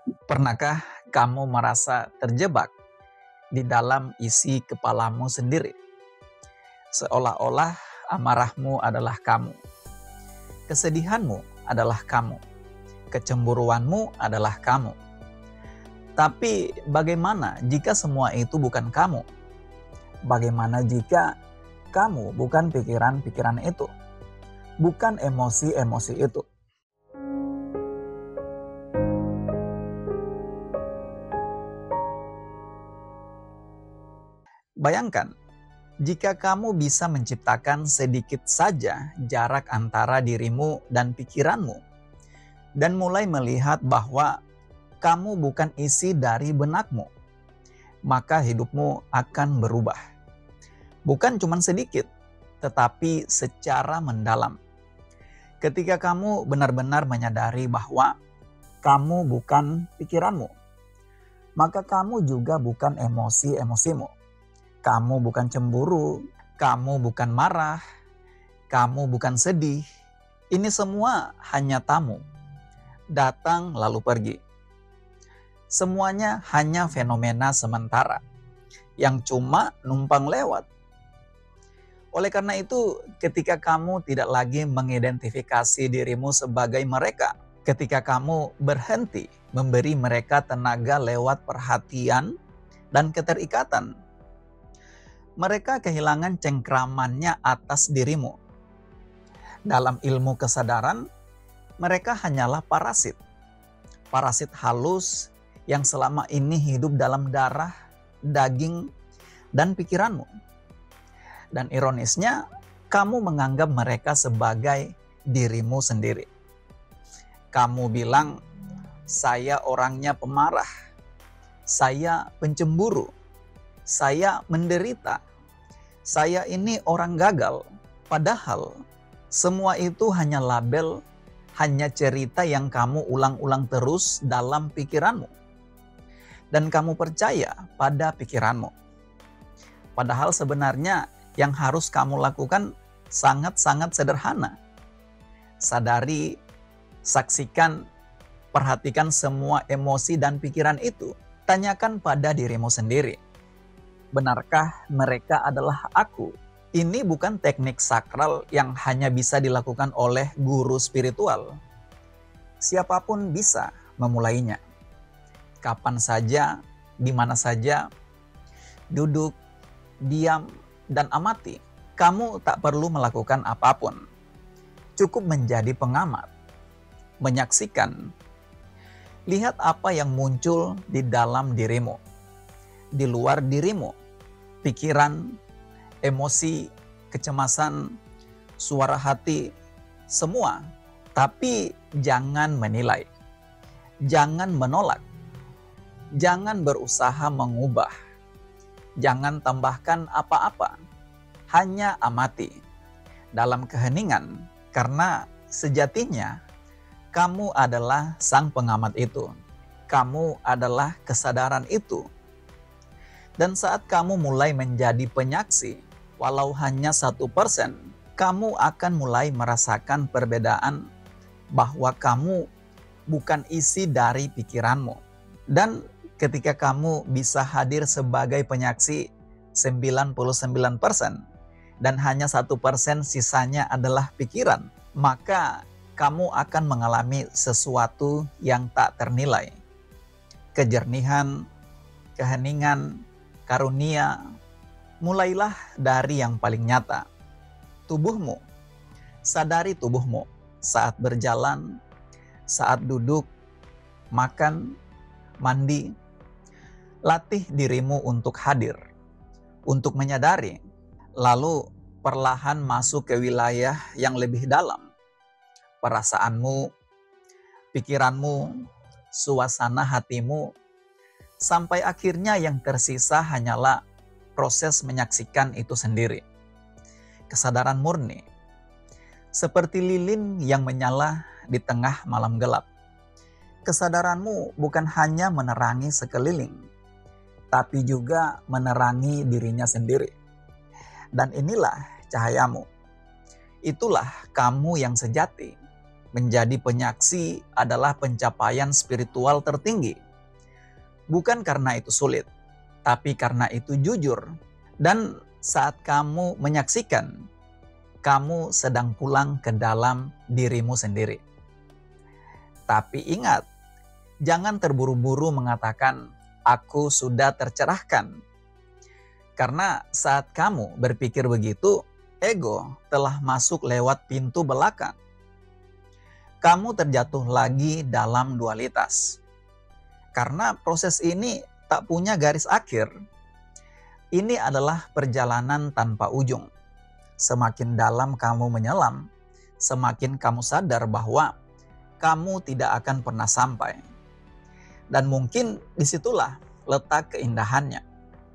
Pernahkah kamu merasa terjebak di dalam isi kepalamu sendiri? Seolah-olah amarahmu adalah kamu, kesedihanmu adalah kamu, kecemburuanmu adalah kamu. Tapi bagaimana jika semua itu bukan kamu? Bagaimana jika kamu bukan pikiran-pikiran itu, bukan emosi-emosi itu? Bayangkan, jika kamu bisa menciptakan sedikit saja jarak antara dirimu dan pikiranmu, dan mulai melihat bahwa kamu bukan isi dari benakmu, maka hidupmu akan berubah. Bukan cuma sedikit, tetapi secara mendalam. Ketika kamu benar-benar menyadari bahwa kamu bukan pikiranmu, maka kamu juga bukan emosi-emosimu. Kamu bukan cemburu, kamu bukan marah, kamu bukan sedih. Ini semua hanya tamu, datang lalu pergi. Semuanya hanya fenomena sementara yang cuma numpang lewat. Oleh karena itu, ketika kamu tidak lagi mengidentifikasi dirimu sebagai mereka, ketika kamu berhenti memberi mereka tenaga lewat perhatian dan keterikatan, mereka kehilangan cengkramannya atas dirimu. Dalam ilmu kesadaran, mereka hanyalah parasit. Parasit halus yang selama ini hidup dalam darah, daging, dan pikiranmu. Dan ironisnya, kamu menganggap mereka sebagai dirimu sendiri. Kamu bilang, saya orangnya pemarah, saya pencemburu, saya menderita, saya ini orang gagal. Padahal semua itu hanya label, hanya cerita yang kamu ulang-ulang terus dalam pikiranmu. Dan kamu percaya pada pikiranmu. Padahal sebenarnya yang harus kamu lakukan sangat-sangat sederhana. Sadari, saksikan, perhatikan semua emosi dan pikiran itu. Tanyakan pada dirimu sendiri. Benarkah mereka adalah aku? Ini bukan teknik sakral yang hanya bisa dilakukan oleh guru spiritual. Siapapun bisa memulainya. Kapan saja, di mana saja, duduk, diam, dan amati. Kamu tak perlu melakukan apapun. Cukup menjadi pengamat, menyaksikan. Lihat apa yang muncul di dalam dirimu, di luar dirimu. Pikiran, emosi, kecemasan, suara hati, semua. Tapi jangan menilai, jangan menolak, jangan berusaha mengubah, jangan tambahkan apa-apa, hanya amati dalam keheningan, karena sejatinya kamu adalah sang pengamat itu, kamu adalah kesadaran itu. Dan saat kamu mulai menjadi penyaksi, walau hanya 1%, kamu akan mulai merasakan perbedaan bahwa kamu bukan isi dari pikiranmu. Dan ketika kamu bisa hadir sebagai penyaksi 99% dan hanya 1% sisanya adalah pikiran, maka kamu akan mengalami sesuatu yang tak ternilai. Kejernihan, keheningan, karunia, mulailah dari yang paling nyata. Tubuhmu, sadari tubuhmu saat berjalan, saat duduk, makan, mandi. Latih dirimu untuk hadir, untuk menyadari, lalu perlahan masuk ke wilayah yang lebih dalam. Perasaanmu, pikiranmu, suasana hatimu, sampai akhirnya yang tersisa hanyalah proses menyaksikan itu sendiri. Kesadaran murni, seperti lilin yang menyala di tengah malam gelap. Kesadaranmu bukan hanya menerangi sekeliling, tapi juga menerangi dirinya sendiri. Dan inilah cahayamu. Itulah kamu yang sejati. menjadi penyaksi adalah pencapaian spiritual tertinggi. Bukan karena itu sulit, tapi karena itu jujur. Dan saat kamu menyaksikan, kamu sedang pulang ke dalam dirimu sendiri. Tapi ingat, jangan terburu-buru mengatakan, "Aku sudah tercerahkan." Karena saat kamu berpikir begitu, ego telah masuk lewat pintu belakang. Kamu terjatuh lagi dalam dualitas. Karena proses ini tak punya garis akhir. Ini adalah perjalanan tanpa ujung. Semakin dalam kamu menyelam, semakin kamu sadar bahwa kamu tidak akan pernah sampai. Dan mungkin disitulah letak keindahannya,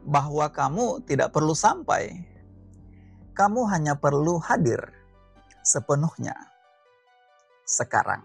bahwa kamu tidak perlu sampai. Kamu hanya perlu hadir sepenuhnya sekarang.